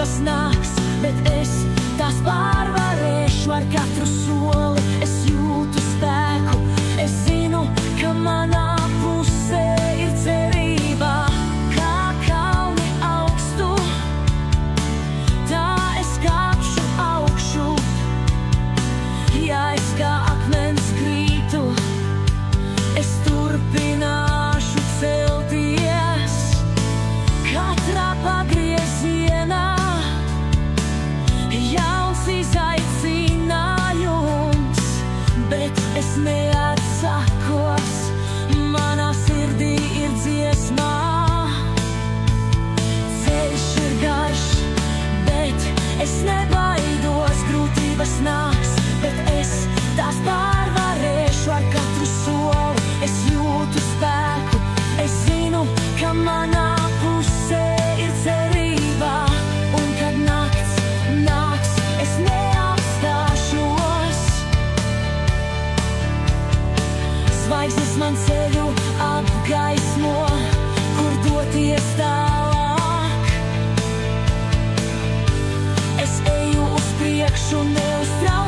grūtības nāks, bet es tās pārvarēšu ar katru soli. Es jūtu spēku, es zinu, ka manā pusē ir cerība. Kā kalni augstu, tā es kāpšu augšu. Ja es kā akmens krītu, es turpināšu celties. Katrā pagriezienā jauns izaicinājums, bet es neatsakos, manā sirdī ir dziesmā. Ceļš ir garš, bet es nebaidos, grūtības nāks, bet es tās pārvarēšu ar katru soli. Es jūtu spēku, es zinu, ka manā pusē ir cerība. Un kad nakts nāks, es neapstāšos. Zvaigznes man ceļu apgaismo, kur doties tālāk. Es eju uz priekšu, neuztraucos.